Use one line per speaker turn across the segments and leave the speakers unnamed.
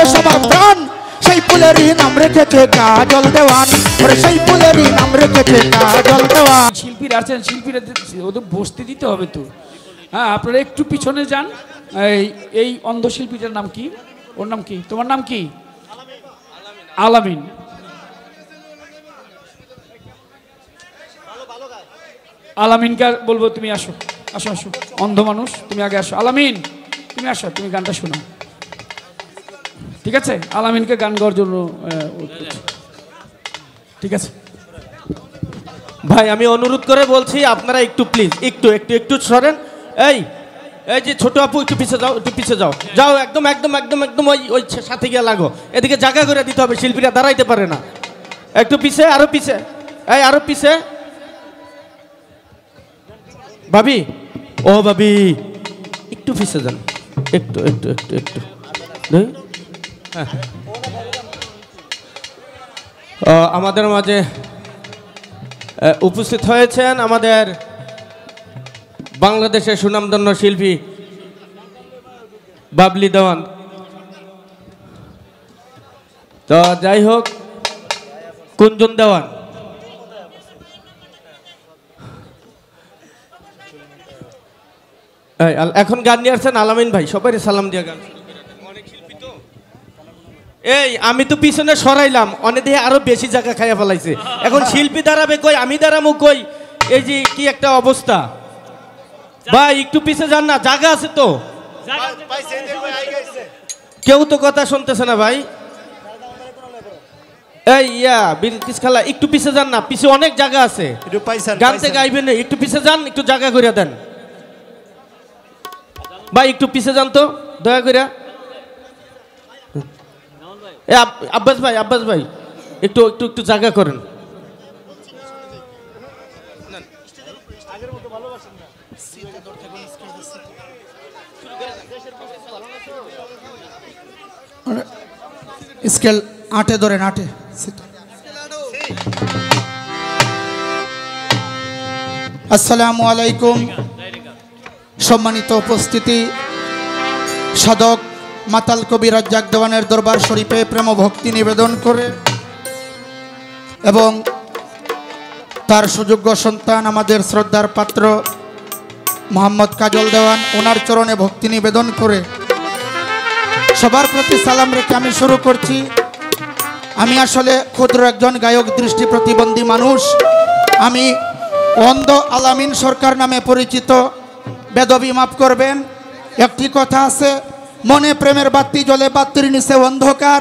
নাচে সবার প্রাণ সেই ফুলেরই নাম রেখেছে কাজল দেওয়ান ওরে সেই ফুলেরই নাম রেখেছে কাজল দেওয়ান
শিল্পীরা আছেন শিল্পীরা ওদের বসতে দিতে হবে তো হ্যাঁ আপনারা একটু পিছনে যান এই অন্ধ শিল্পীটার নাম কি ওর নাম কি তোমার নাম কি আলামিন আলামিনকে বলবো তুমি আসো আসো আসো অন্ধ মানুষ তুমি আগে আসো আলামিন তুমি আসো তুমি গানটা শোনো ঠিক আছে আলামিনকে গান গাওয়ার জন্য ঠিক আছে
ভাই আমি অনুরোধ করে বলছি আপনারা একটু প্লিজ একটু একটু একটু সরেন এই এই যে ছোট আপু একটু পিছে যাও একটু পিছে যাও যাও একদম একদম একদম একদম ওই ওই সাথে গিয়ে লাগো এদিকে জায়গা করে দিতে হবে শিল্পীরা দাঁড়াইতে পারে না একটু পিছে আরো পিছে এই আরো পিছে ভাবি ও ভাবি একটু পিছে যান একটু একটু একটু একটু হ্যাঁ আমাদের মাঝে উপস্থিত হয়েছেন আমাদের বাংলাদেশের সুনামধন্য শিল্পী বাবলি দেওয়ান তো যাই হোক কুঞ্জন দেওয়ান এখন গান নিয়ে আসছেন আলামিন ভাই সবাই সালাম দিয়ে গান অনেক শিল্পী তো এই আমি তো পিছনে সরাইলাম অনেক দেহে আরো বেশি জায়গা খাইয়া ফেলাইছে এখন শিল্পী দাঁড়াবে কই আমি দাঁড়াবো কই এই যে কি একটা অবস্থা ভাই একটু পিছে যান না জায়গা আছে তো কেউ তো কথা শুনতেছে না ভাই এই বিলকিস খালা একটু পিছে যান না পিছে অনেক জায়গা আছে গানতে গাইবেন একটু পিছে যান একটু জায়গা করে দেন ভাই একটু পিছে যান তো দয়া করে আব্বাস ভাই একটু একটু একটু জায়গা করেন
স্কেল আটে ধরেন আটে আসসালামু আলাইকুম সম্মানিত উপস্থিতি সাধক মাতাল কবি রাজ্জাক দেওয়ানের দরবার শরীফে প্রেম ভক্তি নিবেদন করে এবং তার সুযোগ্য সন্তান আমাদের শ্রদ্ধার পাত্র মোহাম্মদ কাজল দেওয়ান ওনার চরণে ভক্তি নিবেদন করে সবার প্রতি সালাম রেখে আমি শুরু করছি। আমি আসলে ক্ষুদ্র একজন গায়ক দৃষ্টি প্রতিবন্ধী মানুষ। আমি অন্ধ আলামিন সরকার নামে পরিচিত। বেদবি মাফ করবেন। একটি কথা আছে, মনে প্রেমের বাতি জ্বলে বাতির নিচে অন্ধকার,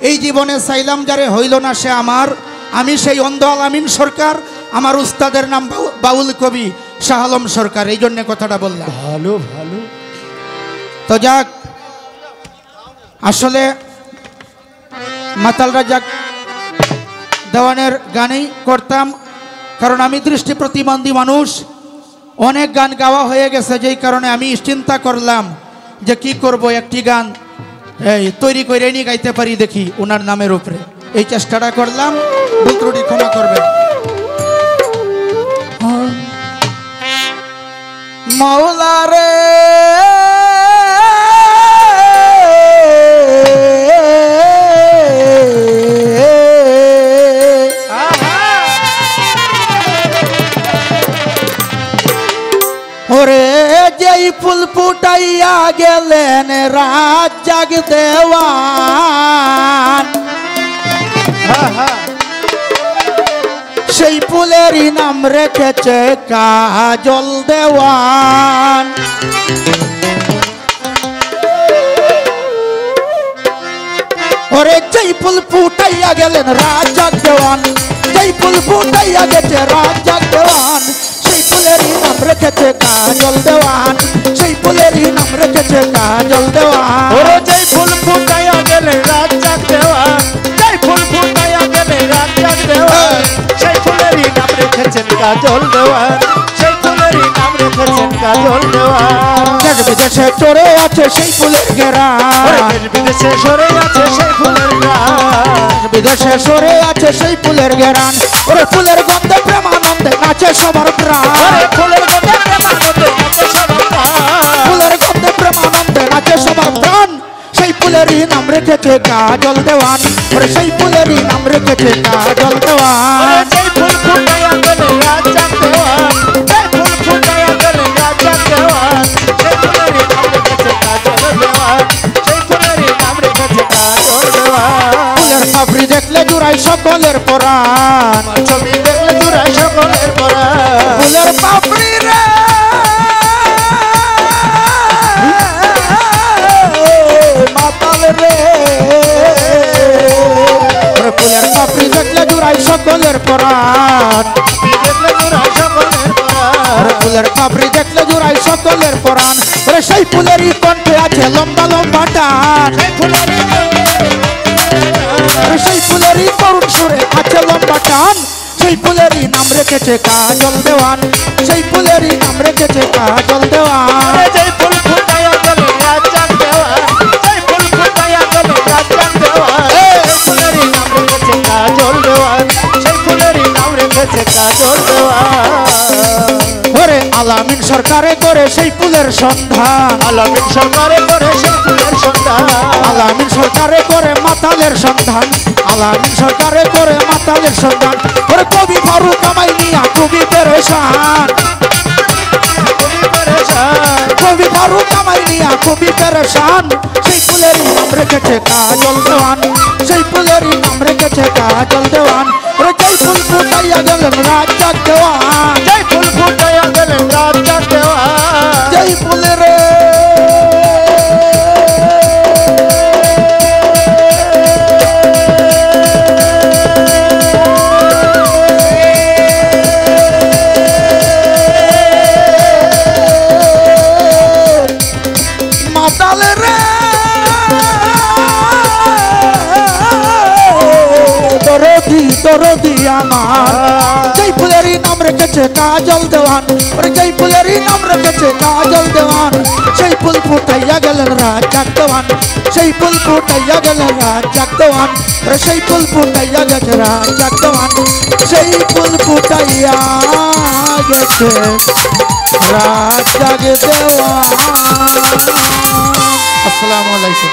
এই জীবনে চাইলাম যারে হইল না সে আমার। আমি সেই অন্ধ আলামিন সরকার। আমার উস্তাদের নাম বাউল কবি শাহ আলম সরকার, এই জন্য কথাটা বললাম।
ভালো ভালো।
তো যাক, আসলে মাতাল রাজ্জাক দেওয়ানের গানই করতাম, কারণ আমি দৃষ্টি প্রতিবন্ধী মানুষ। অনেক গান গাওয়া হয়ে গেছে, যেই কারণে আমি চিন্তা করলাম যে কি করব, একটি গান এই তৈরি করে নিয়ে গাইতে পারি দেখি ওনার নামের উপরে। এই চেষ্টাটা করলাম, ভুল ত্রুটি ক্ষমা করবেন। মাওলা রে ওরে যেই ফুল ফুটাইয়া গেলেন রাজ্জাক দেওয়ান, সেই ফুলেরই নাম রেখেছে কাজল দেওয়ান। ওরে যেই ফুল ফুটাইয়া গেলেন রাজ্জাক দেওয়ান, যেই ফুল ফুটাইয়া গেছে রাজ্জাক দেওয়ান, সেই ফুলেরই নাম রেখেছে কাজল দেওয়ান, সেই ফুলেরই নাম রেখেছে কাজল দেওয়ান।
ওরে যেই ফুল ফুটাইয়া গেলে রাজ্জাক দেওয়ান, যেই ফুল ফুটাইয়া গেলে রাজ্জাক দেওয়ান, সেই ফুলেরই নাম রেখেছেন কাজল দেওয়ান, সেই ফুলেরই নাম রেখেছেন কাজল দেওয়ান।
দেশ বিদেশে চড়ে আছে সেই ফুলের ঘেরান,
দেশ বিদেশে সরে আছে সেই ফুলের ঘ্রাণ,
বিদেশে সরে আছে সেই ফুলের ঘেরান। ওরে ফুলের গন্ধে প্রেমানন্দে নাচে সবার প্রাণ,
ফুলের গন্ধে প্রেমানন্দে নাচে সবার প্রাণ,
ফুলের গন্ধে প্রেমানন্দে নাচে সবার প্রাণ, সেই ফুলেরই নাম নাম রেখেছে কাজল দেওয়ান, ওরে সেই ফুলেরই নাম রেখেছে কাজল দেওয়ান।
সেই ফুল ফুটাইয়া গেলে রাজ্জাক দেওয়ান, সেই ফুল ফুটাইয়া গেলে রাজ্জাক দেওয়ান, সেই ফুলেরই নাম রেখেছে কাজল দেওয়ান, সেই ফুলেরই নাম রেখেছে কাজল দেওয়ান।
ফুলের পাপড়ি দেখলে জুড়াই সকলের পরাণ,
ছবি দেখলে জুড়াই সকলের পরাণ।
ফুলের পাপড়ি রে মাতাল রে, ওরে ফুলের পাপড়ি দেখলে জুড়াই সকলের পরাণ,
দেখলে জুড়াই সকলের পরাণ।
ওরে ফুলের পাপড়ি দেখলে জুড়াই সকলের পরাণ, ওরে সেই ফুলেরই কণ্ঠে আছে লম্বা লম্বা টান,
সেই ফুলেরই
ওরে সেই ফুলেরই করুণ সুরে আছে লম্বা টান, সেই ফুলেরই নাম রেখেছে কাজল দেওয়ান, সেই ফুলেরই নাম রেখেছে কাজল দেওয়ান।
সেই ফুল ফুটাইয়া গেলে রাজ্জাক দেওয়ান, সেই ফুল ফুটাইয়া গেলে রাজ্জাক দেওয়ান, সেই ফুলেরই নাম রেখেছে কাজল দেওয়ান, সেই ফুলেরই নাম রেখেছে কাজল দেওয়ান।
ওরে আলামিন সরকারে করে সেই ফুলের সন্ধান,
আলামিন সরকারে করে সেই ফুলের সন্ধান,
আলামিন সরকারে করে মাতালের সন্ধান, আলামিন সরকারে করে মাতালের সন্ধান, ওরে কবি ফারুক আমায় নিয়া কবি পেরেশান,
কবি পরেশান।
কবি ফারুক আমায় নিয়া কবি পেরেশান, সেই ফুলেরই নাম রেখেছে কাজল দেওয়ান, সেই ফুলেরই নাম রেখেছে কাজল দেওয়ান, ওরে যেই ফুল ফুটাইয়া গেলেন রাজ্জাক দেওয়ান,
সেই ফুল ফুটাইয়া গেলে রাজ্জাক দেওয়ান,
যেই ফুলের মাতাল রে দরদি দরদি আমার, যেই ফুলেরই নাম রেখেছে কাজল দেওয়ান, ওরে যেই ফুলেরই নাম রেখেছে কাজল দেওয়ান, সেই ফুল ফুটাইয়া গেলেন রাজ্জাক দেওয়ান, সেই ফুল ফুটাইয়া গেলেন রাজ্জাক দেওয়ান, ওরে সেই ফুল ফুটাইয়া গেছে রাজ্জাক দেওয়ান, সেই ফুল ফুটাইয়া গেছে রাজ্জাক দেওয়ান। আসসালামু আলাইকুম।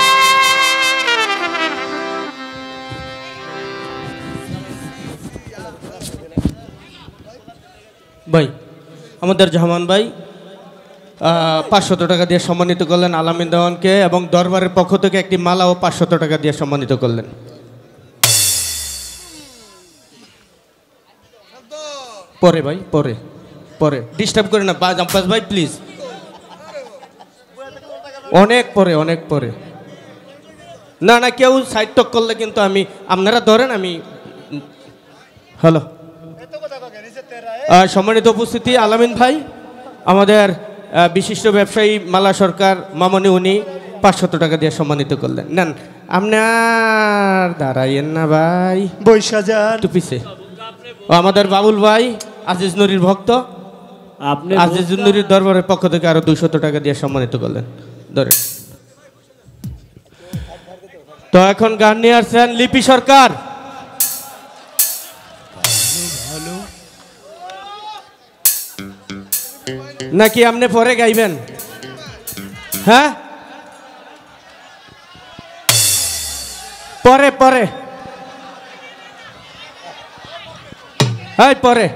ভাই আমাদের জামান ভাই 500 টাকা দিয়ে সম্মানিত করলেন আলামিন দেওয়ানকে, এবং দরবারের পক্ষ থেকে একটি মালা ও 500 টাকা দিয়ে সম্মানিত করলেন। পরে ভাই পরে পরে ডিস্টার্ব করে না জাম্পাস ভাই প্লিজ, অনেক পরে অনেক পরে। না না কেউ সাইড টক করলে কিন্তু আমি, আপনারা ধরেন আমি। হ্যালো, সম্মানিত উপস্থিতি, আলামিন ভাই আমাদের বিশিষ্ট ব্যবসায়ী মালা সরকার মামনি, উনি 500 টাকা দিয়ে সম্মানিত করলেন। নেন আপনার দাঁড়াইয়েন না ভাই,
বৈশা যান।
একটু পিছে। ও আমাদের বাবুল ভাই আজিজ নুরির ভক্ত,
আপনি
আজিজ নুরির দরবারের পক্ষ থেকে আরো 200 টাকা দিয়ে সম্মানিত করলেন। ধরে তো এখন গান নিয়ে আসছেন লিপি সরকার। নাকি আপনি পরে গাইবেন? হ্যাঁ পরে পরে হ্যাঁ পরে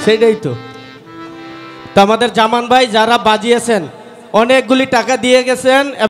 সেটাই তো। আমাদের জামান ভাই যারা বাজিয়েছেন অনেকগুলি টাকা দিয়ে গেছেন।